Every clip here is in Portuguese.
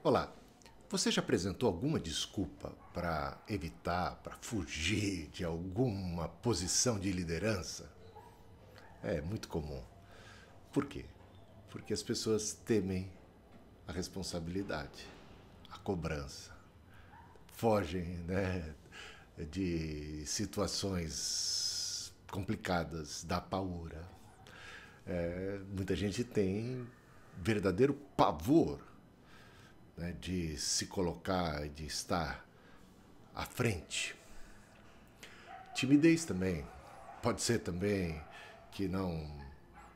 Olá, você já apresentou alguma desculpa para evitar, para fugir de alguma posição de liderança? É muito comum. Por quê? Porque as pessoas temem a responsabilidade, a cobrança, fogem, de situações complicadas, da paura. Muita gente tem verdadeiro pavor, de se colocar, de estar à frente. Timidez também. Pode ser também que não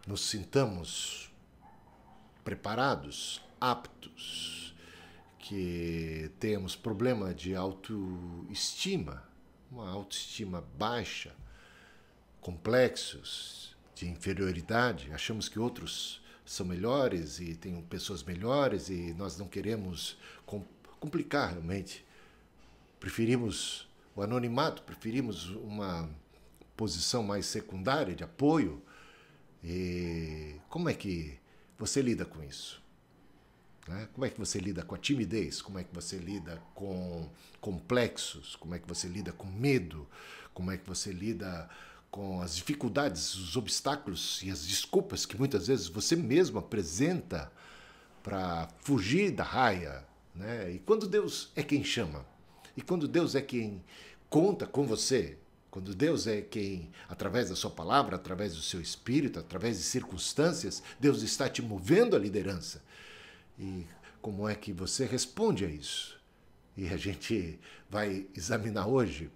nos sintamos preparados, aptos, que temos problema de autoestima, uma autoestima baixa, complexos de inferioridade, achamos que outros são melhores e tem pessoas melhores e nós não queremos complicar realmente. Preferimos o anonimato, preferimos uma posição mais secundária de apoio. E como é que você lida com isso? Como é que você lida com a timidez? Como é que você lida com complexos? Como é que você lida com medo? Como é que você lida com as dificuldades, os obstáculos e as desculpas que muitas vezes você mesmo apresenta para fugir da raia? E quando Deus é quem chama? E quando Deus é quem conta com você? Quando Deus é quem, através da sua palavra, através do seu espírito, através de circunstâncias, Deus está te movendo à liderança. E como é que você responde a isso? E a gente vai examinar hoje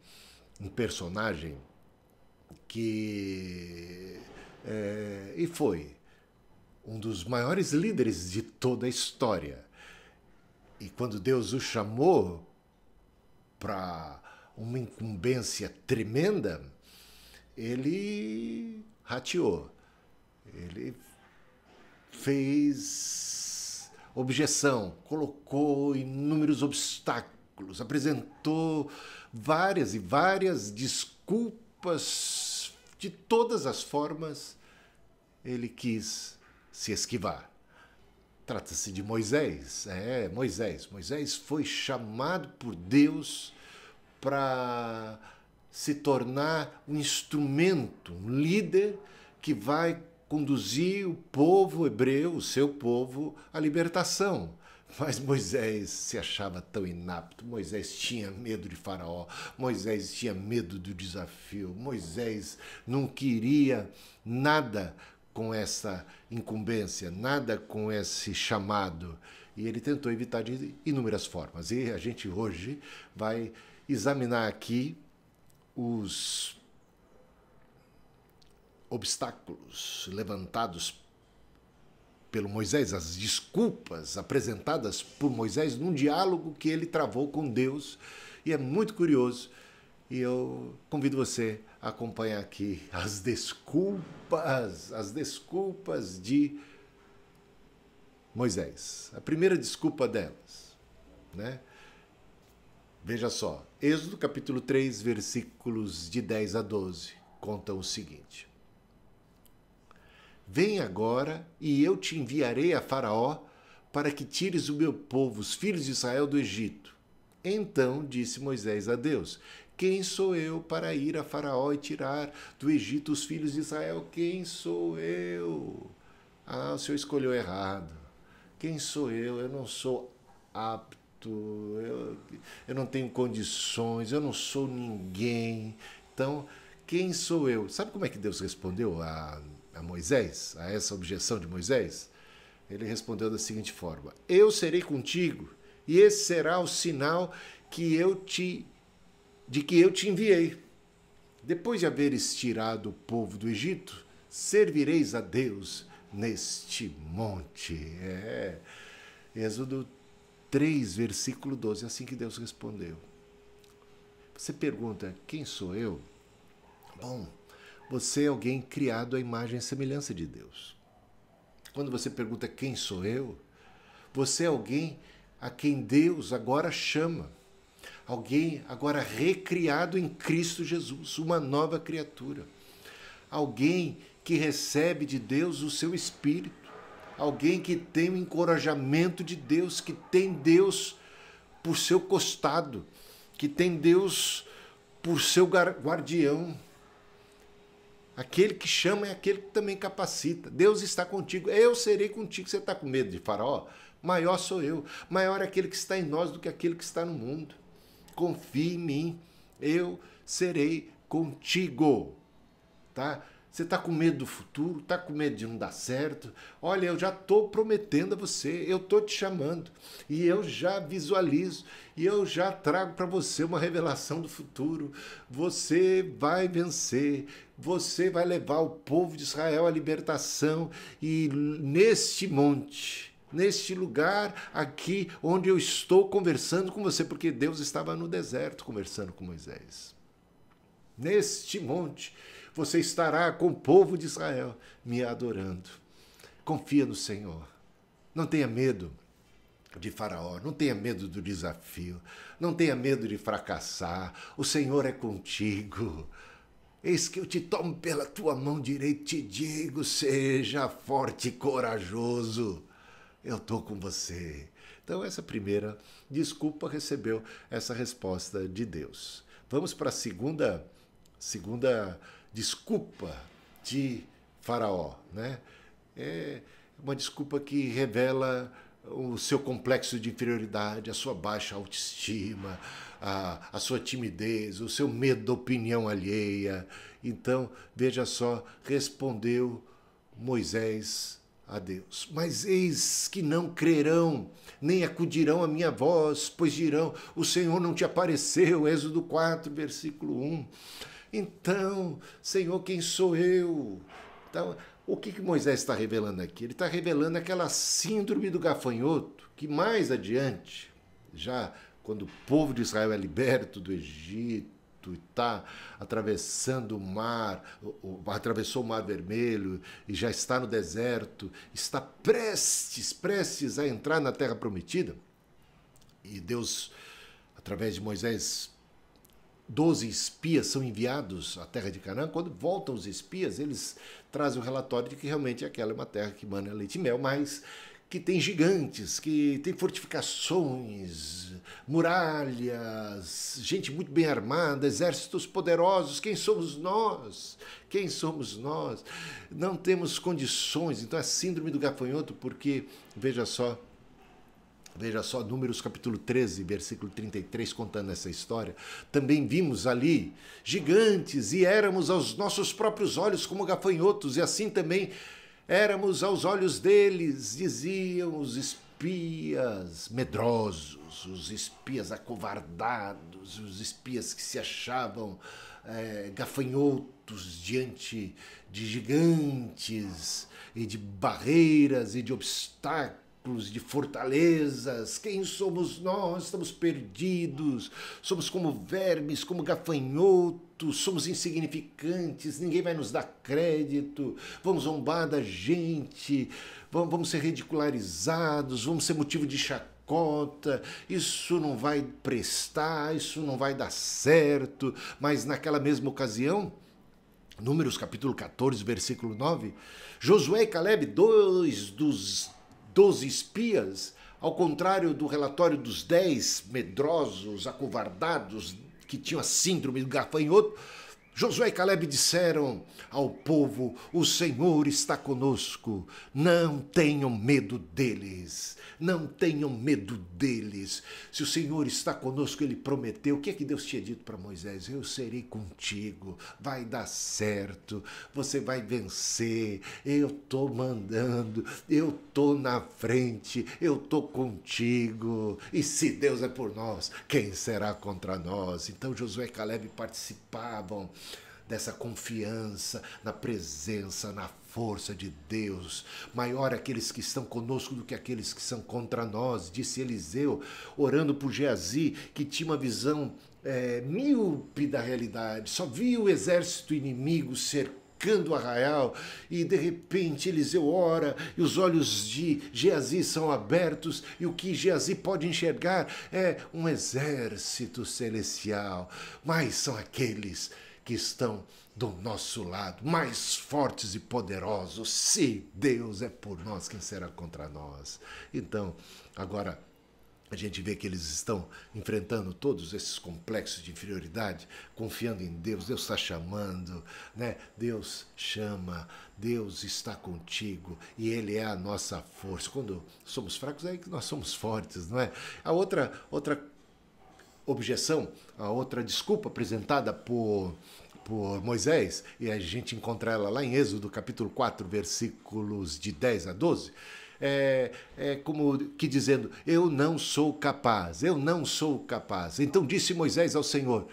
um personagem que e foi um dos maiores líderes de toda a história. E quando Deus o chamou para uma incumbência tremenda, ele rateou. Ele fez objeção, colocou inúmeros obstáculos, apresentou várias e várias desculpas. De todas as formas, ele quis se esquivar. Trata-se de Moisés. Moisés foi chamado por Deus para se tornar um instrumento, um líder que vai conduzir o povo hebreu, o seu povo, à libertação. Mas Moisés se achava tão inapto, Moisés tinha medo de Faraó, Moisés tinha medo do desafio, Moisés não queria nada com essa incumbência, nada com esse chamado. E ele tentou evitar de inúmeras formas. E a gente hoje vai examinar aqui os obstáculos levantados pelo Moisés, as desculpas apresentadas por Moisés num diálogo que ele travou com Deus. E é muito curioso. E eu convido você a acompanhar aqui as desculpas de Moisés. A primeira desculpa delas, Veja só, Êxodo capítulo 3, versículos de 10 a 12, contam o seguinte: Vem agora, e eu te enviarei a Faraó, para que tires o meu povo, os filhos de Israel, do Egito. Então disse Moisés a Deus: Quem sou eu para ir a Faraó e tirar do Egito os filhos de Israel? Quem sou eu? O Senhor escolheu errado. Quem sou eu? Eu não sou apto, eu não tenho condições, eu não sou ninguém. Então, quem sou eu? Sabe como é que Deus respondeu a Moisés, a essa objeção de Moisés? Ele respondeu da seguinte forma: Eu serei contigo, e esse será o sinal de que eu te enviei. Depois de haveres tirado o povo do Egito, servireis a Deus neste monte. Êxodo 3, versículo 12, é assim que Deus respondeu. Você pergunta, quem sou eu? Bom, você é alguém criado à imagem e semelhança de Deus. Quando você pergunta quem sou eu, você é alguém a quem Deus agora chama. Alguém agora recriado em Cristo Jesus, uma nova criatura. Alguém que recebe de Deus o seu Espírito. alguém que tem o encorajamento de Deus, que tem Deus por seu costado, que tem Deus por seu guardião. Aquele que chama é aquele que também capacita. Deus está contigo. Eu serei contigo. Você está com medo de Faraó? Maior sou eu. Maior é aquele que está em nós do que aquele que está no mundo. Confie em mim. Eu serei contigo. Tá? Você está com medo do futuro? Está com medo de não dar certo? Olha, eu já estou prometendo a você, eu estou te chamando. E eu já visualizo, e eu já trago para você uma revelação do futuro. Você vai vencer, você vai levar o povo de Israel à libertação. E neste monte, neste lugar aqui onde eu estou conversando com você, porque Deus estava no deserto conversando com Moisés. Neste monte, você estará com o povo de Israel me adorando. Confia no Senhor. Não tenha medo de Faraó, não tenha medo do desafio, não tenha medo de fracassar. O Senhor é contigo. Eis que eu te tomo pela tua mão direita e te digo, seja forte e corajoso. Eu estou com você. Então essa primeira desculpa recebeu essa resposta de Deus. Vamos para a segunda desculpa de Faraó, né? É uma desculpa que revela o seu complexo de inferioridade, a sua baixa autoestima, a sua timidez, o seu medo da opinião alheia. Então, veja só, respondeu Moisés a Deus: mas eis que não crerão, nem acudirão à minha voz, pois dirão, o Senhor não te apareceu. Êxodo 4, versículo 1. Então, Senhor, quem sou eu? Então, o que Moisés está revelando aqui? Ele está revelando aquela síndrome do gafanhoto, que mais adiante, já quando o povo de Israel é liberto do Egito, está atravessando o mar, atravessou o Mar Vermelho e já está no deserto, está prestes a entrar na Terra Prometida. E Deus, através de Moisés, 12 espias são enviados à terra de Canaã. Quando voltam os espias, eles trazem o relatório de que realmente aquela é uma terra que mana leite e mel, mas que tem gigantes, que tem fortificações, muralhas, gente muito bem armada, exércitos poderosos. Quem somos nós? Quem somos nós? Não temos condições. Então é a síndrome do gafanhoto, porque, veja só, Números capítulo 13, versículo 33, contando essa história. Também vimos ali gigantes e éramos aos nossos próprios olhos como gafanhotos, e assim também éramos aos olhos deles, diziam os espias medrosos, os espias acovardados, os espias que se achavam gafanhotos diante de gigantes e de barreiras e de obstáculos, de fortalezas. Quem somos nós? Estamos perdidos, somos como vermes, como gafanhotos, somos insignificantes, ninguém vai nos dar crédito, vamos zombar da gente, vamos ser ridicularizados, vamos ser motivo de chacota, isso não vai prestar, isso não vai dar certo. Mas naquela mesma ocasião, Números capítulo 14, versículo 9, Josué e Caleb, dois dos 12 espias, ao contrário do relatório dos 10 medrosos, acovardados, que tinham a síndrome do gafanhoto, Josué e Caleb disseram ao povo: o Senhor está conosco, não tenham medo deles, não tenham medo deles. Se o Senhor está conosco, ele prometeu. O que é que Deus tinha dito para Moisés? Eu serei contigo, vai dar certo, você vai vencer, eu estou mandando, eu estou na frente, eu estou contigo. E se Deus é por nós, quem será contra nós? Então Josué e Caleb participavam dessa confiança na presença, na força de Deus. Maior aqueles que estão conosco do que aqueles que são contra nós, disse Eliseu, orando por Geazi, que tinha uma visão míope da realidade, só via o exército inimigo cercando o arraial, e de repente Eliseu ora e os olhos de Geazi são abertos, e o que Geazi pode enxergar é um exército celestial. Mas são aqueles que estão do nosso lado, mais fortes e poderosos. Se Deus é por nós, quem será contra nós? Então, agora a gente vê que eles estão enfrentando todos esses complexos de inferioridade, confiando em Deus. Deus está chamando, né? Deus chama, Deus está contigo e Ele é a nossa força. Quando somos fracos, é que nós somos fortes, não é? A outra objeção, a outra desculpa apresentada por Moisés, e a gente encontra ela lá em Êxodo capítulo 4, versículos de 10 a 12, é como que dizendo, eu não sou capaz, eu não sou capaz. Então disse Moisés ao Senhor,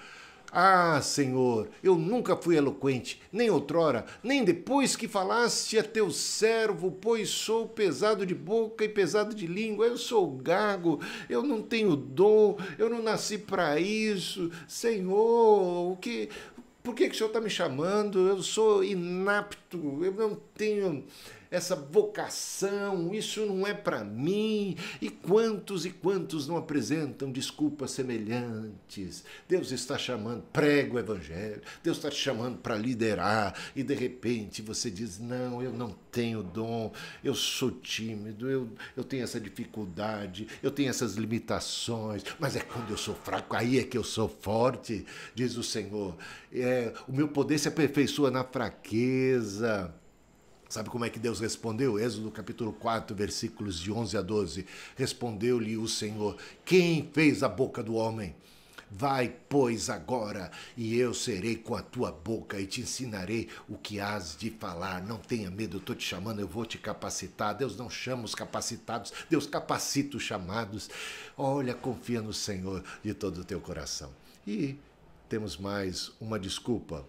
ah, Senhor, eu nunca fui eloquente, nem outrora, nem depois que falaste a teu servo, pois sou pesado de boca e pesado de língua, eu sou gago, eu não tenho dom, eu não nasci para isso. Senhor, por que o Senhor está me chamando? Eu sou inapto, eu não tenho essa vocação, isso não é para mim. E quantos não apresentam desculpas semelhantes? Deus está chamando, prega o evangelho, Deus está te chamando para liderar, e de repente você diz, não, eu não tenho dom, eu sou tímido, eu tenho essa dificuldade, eu tenho essas limitações, mas é quando eu sou fraco, aí é que eu sou forte, diz o Senhor. O meu poder se aperfeiçoa na fraqueza. Sabe como é que Deus respondeu? Êxodo capítulo 4, versículos de 11 a 12. Respondeu-lhe o Senhor, quem fez a boca do homem? Vai, pois, agora, e eu serei com a tua boca e te ensinarei o que has de falar. Não tenha medo, eu estou te chamando, eu vou te capacitar. Deus não chama os capacitados, Deus capacita os chamados. Olha, confia no Senhor de todo o teu coração. E temos mais uma desculpa.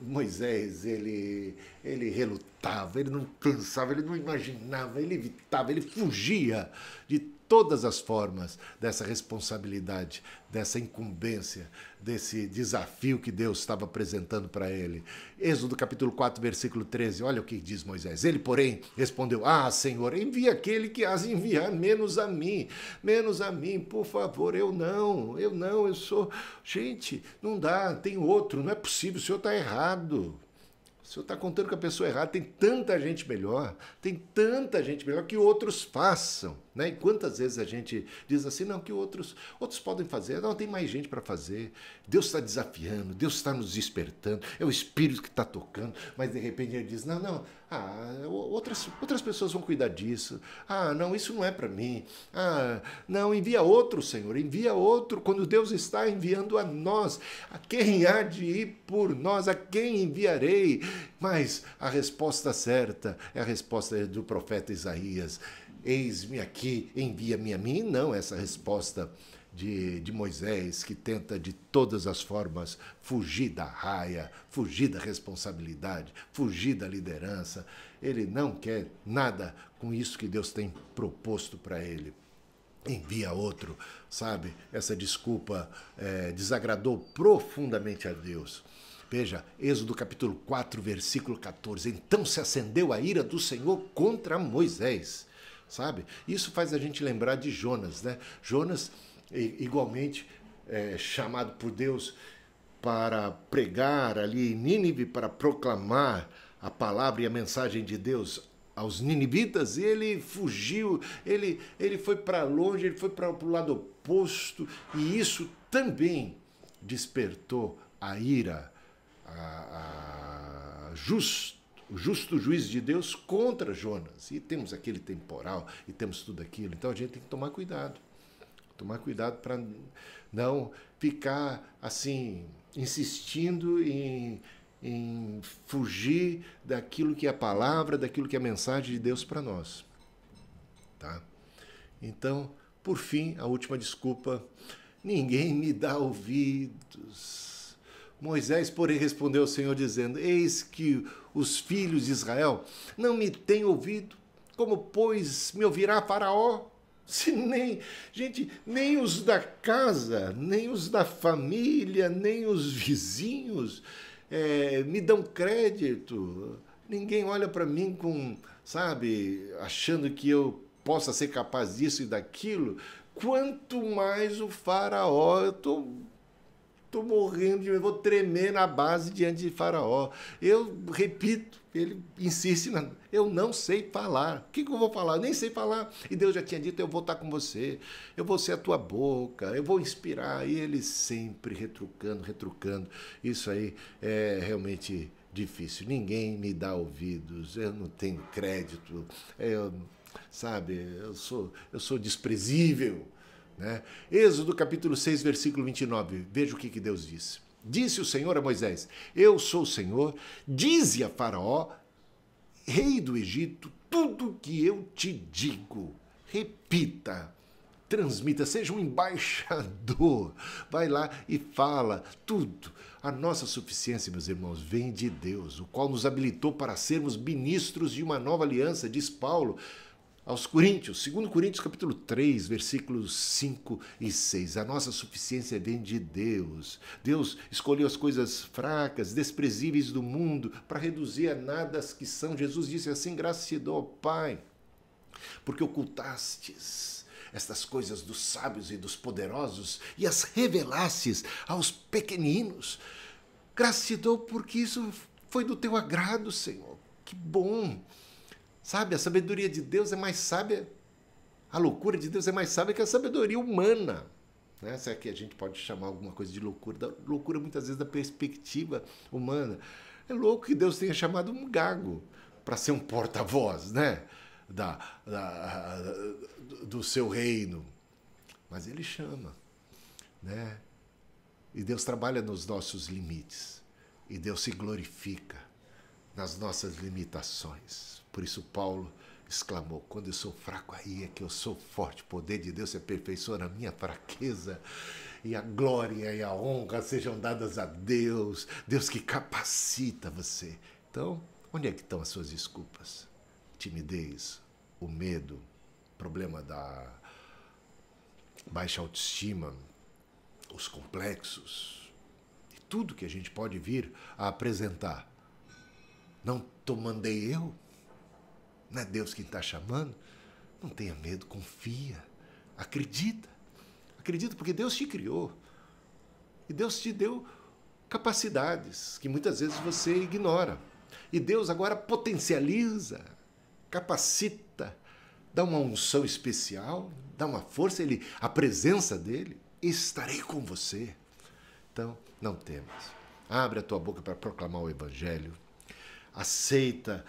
Moisés, ele relutava, ele não pensava, ele não imaginava, ele evitava, ele fugia de todas as formas dessa responsabilidade, dessa incumbência, desse desafio que Deus estava apresentando para ele. Êxodo capítulo 4, versículo 13, olha o que diz Moisés. Ele, porém, respondeu, ah, Senhor, envia aquele que has de enviar, menos a mim, por favor, eu sou... Gente, não dá, tem outro, não é possível, o Senhor está errado. O Senhor está contando com a pessoa errada, tem tanta gente melhor que outros façam, né? E quantas vezes a gente diz assim, não, que outros podem fazer, não, tem mais gente para fazer. Deus está desafiando, Deus está nos despertando, é o Espírito que está tocando, mas de repente ele diz, não, outras pessoas vão cuidar disso, não, isso não é para mim, não, envia outro, Senhor, envia outro, quando Deus está enviando a nós, a quem há de ir por nós, a quem enviarei? Mas a resposta certa é a resposta do profeta Isaías, eis-me aqui, envia-me a mim. Não, essa resposta de Moisés, que tenta de todas as formas fugir da raia, fugir da responsabilidade, fugir da liderança. Ele não quer nada com isso que Deus tem proposto para ele. Envia outro, sabe? Essa desculpa desagradou profundamente a Deus. Veja, Êxodo capítulo 4, versículo 14. Então se acendeu a ira do Senhor contra Moisés. Sabe? Isso faz a gente lembrar de Jonas, né? Jonas, igualmente, chamado por Deus para pregar ali em Nínive, para proclamar a palavra e a mensagem de Deus aos ninivitas, ele fugiu, ele foi para longe, ele foi para o lado oposto, e isso também despertou a ira, o justo juízo de Deus contra Jonas. E temos aquele temporal, e temos tudo aquilo. Então a gente tem que tomar cuidado para não ficar assim, insistindo em fugir daquilo que é a palavra, daquilo que é a mensagem de Deus para nós. Tá? Então, por fim, a última desculpa, ninguém me dá ouvidos. Moisés, porém, respondeu ao Senhor, dizendo, eis que os filhos de Israel não me têm ouvido, como, pois, me ouvirá Faraó? Se nem os da casa, nem os da família, nem os vizinhos me dão crédito. Ninguém olha para mim com, achando que eu possa ser capaz disso e daquilo. Quanto mais o Faraó, eu estou Estou morrendo de medo, vou tremer na base diante de Faraó. Eu repito, ele insiste, eu não sei falar. O que eu vou falar? Eu nem sei falar. E Deus já tinha dito, eu vou estar com você, eu vou ser a tua boca, eu vou inspirar. E ele sempre retrucando, retrucando. Isso aí é realmente difícil. Ninguém me dá ouvidos, eu não tenho crédito, sabe, eu sou desprezível. Né? Êxodo capítulo 6, versículo 29. Veja o que Deus disse. Disse o Senhor a Moisés: eu sou o Senhor, dize a Faraó, rei do Egito, tudo o que eu te digo. Repita, transmita, seja um embaixador. Vai lá e fala tudo. A nossa suficiência, meus irmãos, vem de Deus, o qual nos habilitou para sermos ministros de uma nova aliança, diz Paulo aos Coríntios, 2 Coríntios capítulo 3, versículos 5 e 6. A nossa suficiência vem de Deus. Deus escolheu as coisas fracas, desprezíveis do mundo, para reduzir a nada as que são. Jesus disse assim: graças te dou, Pai, porque ocultastes estas coisas dos sábios e dos poderosos e as revelastes aos pequeninos. Graças te dou porque isso foi do teu agrado, Senhor. Que bom! Sabe, a sabedoria de Deus é mais sábia, a loucura de Deus é mais sábia que a sabedoria humana. Né? Se é que a gente pode chamar alguma coisa de loucura, loucura muitas vezes da perspectiva humana. É louco que Deus tenha chamado um gago para ser um porta-voz, né? Do seu reino. Mas ele chama, né? E Deus trabalha nos nossos limites. E Deus se glorifica nas nossas limitações. Por isso Paulo exclamou: quando eu sou fraco, aí é que eu sou forte. O poder de Deus se aperfeiçoa na minha fraqueza. E a glória e a honra sejam dadas a Deus. Deus que capacita você. Então, onde é que estão as suas desculpas? Timidez, o medo, problema da baixa autoestima, os complexos, e tudo que a gente pode vir a apresentar. Não te mandei eu? Não é Deus quem está chamando? Não tenha medo, confia, acredita. Acredita porque Deus te criou. E Deus te deu capacidades que muitas vezes você ignora. E Deus agora potencializa, capacita, dá uma unção especial, dá uma força, a presença dele, estarei com você. Então, não temas. Abre a tua boca para proclamar o Evangelho. Aceita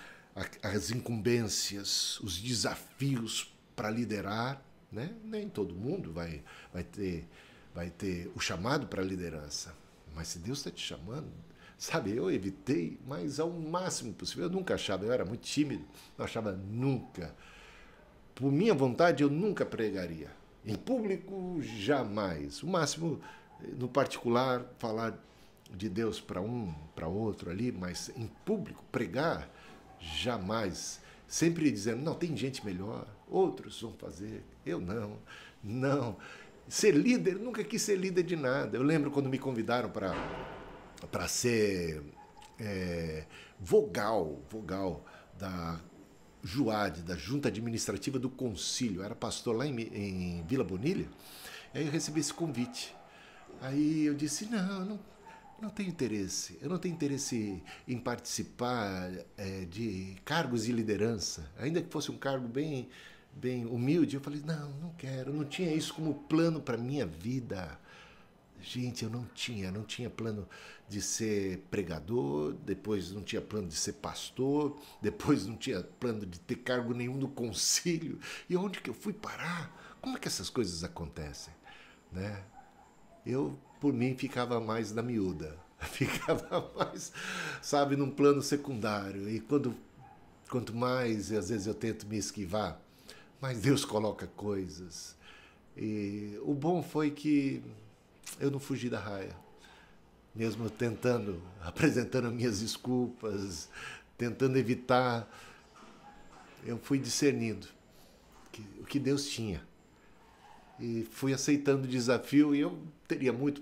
as incumbências, os desafios para liderar, né? Nem todo mundo vai ter o chamado para a liderança, mas se Deus está te chamando, sabe, eu evitei, mas ao máximo possível. Eu nunca achava, eu era muito tímido, não achava nunca. Por minha vontade, eu nunca pregaria. Em público, jamais. O máximo, no particular, falar de Deus para um, para outro ali, mas em público, pregar, jamais. Sempre dizendo, não, tem gente melhor, outros vão fazer, eu não, não. Ser líder, nunca quis ser líder de nada. Eu lembro quando me convidaram para ser vogal da JUAD, da Junta Administrativa do Concílio. Eu era pastor lá em Vila Bonilha, e aí eu recebi esse convite. Aí eu disse, não tenho interesse. Eu não tenho interesse em participar de cargos de liderança, ainda que fosse um cargo bem humilde. Eu falei, não quero. Eu não tinha isso como plano para minha vida. Gente, eu não tinha plano de ser pregador, depois não tinha plano de ser pastor, depois não tinha plano de ter cargo nenhum no concílio. E onde que eu fui parar? Como é que essas coisas acontecem? Né? Eu, por mim, ficava mais na miúda, ficava mais, sabe, num plano secundário. E quanto mais, às vezes eu tento me esquivar, mais Deus coloca coisas. E o bom foi que eu não fugi da raia, mesmo apresentando minhas desculpas, tentando evitar, eu fui discernindo o que Deus tinha. E fui aceitando o desafio, e eu teria muito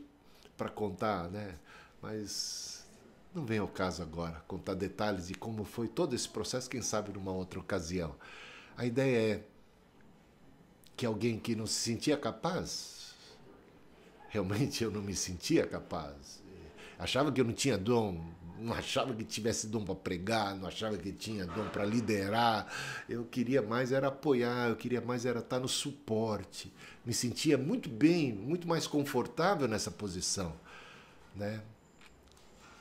para contar, né? Mas não vem ao caso agora contar detalhes de como foi todo esse processo, quem sabe numa outra ocasião. A ideia é que alguém que não se sentia capaz realmente eu não me sentia capaz. Achava que eu não tinha dom, não achava que tivesse dom para pregar, não achava que tinha dom para liderar. Eu queria mais era apoiar, eu queria mais era estar no suporte. Me sentia muito bem, muito mais confortável nessa posição, né?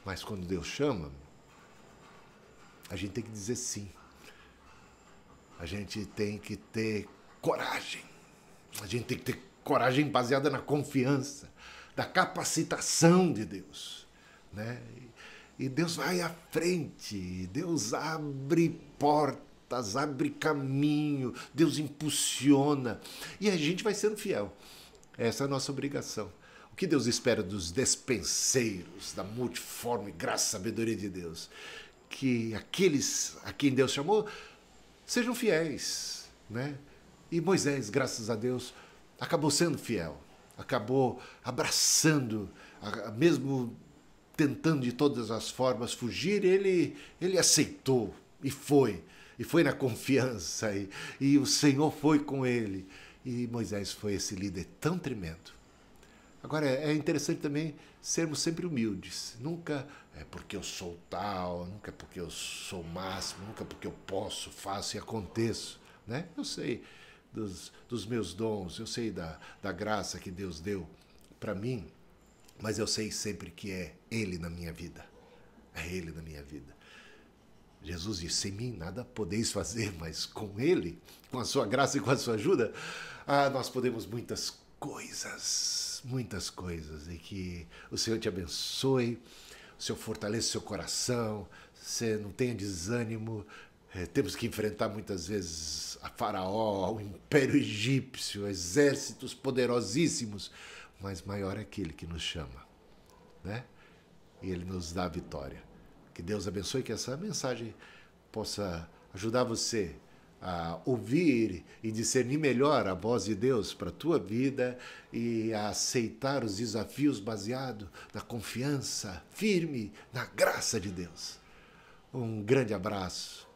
Mas quando Deus chama, a gente tem que dizer sim. A gente tem que ter coragem. A gente tem que ter coragem baseada na confiança, da capacitação de Deus, né? E Deus vai à frente, Deus abre portas, abre caminho, Deus impulsiona e a gente vai sendo fiel. Essa é a nossa obrigação. O que Deus espera dos despenseiros da multiforme graça e sabedoria de Deus? Que aqueles a quem Deus chamou sejam fiéis, né? E Moisés, graças a Deus, acabou sendo fiel, acabou abraçando, mesmo tentando de todas as formas fugir, ele aceitou e foi na confiança, e o Senhor foi com ele, e Moisés foi esse líder tão tremendo. Agora, é interessante também sermos sempre humildes. Nunca é porque eu sou tal, nunca é porque eu sou o máximo, nunca é porque eu posso, faço e aconteço, né? Eu sei dos meus dons, eu sei da graça que Deus deu para mim, mas eu sei sempre que é Ele na minha vida. É Ele na minha vida. Jesus disse, sem mim nada podeis fazer, mas com Ele, com a sua graça e com a sua ajuda, nós podemos muitas coisas, e que o Senhor te abençoe, o Senhor fortaleça o seu coração, você não tenha desânimo. Temos que enfrentar muitas vezes a Faraó, o Império Egípcio, exércitos poderosíssimos, mas maior é aquele que nos chama, né? E ele nos dá a vitória. Que Deus abençoe, que essa mensagem possa ajudar você a ouvir e discernir melhor a voz de Deus para a tua vida e a aceitar os desafios baseados na confiança firme, na graça de Deus. Um grande abraço.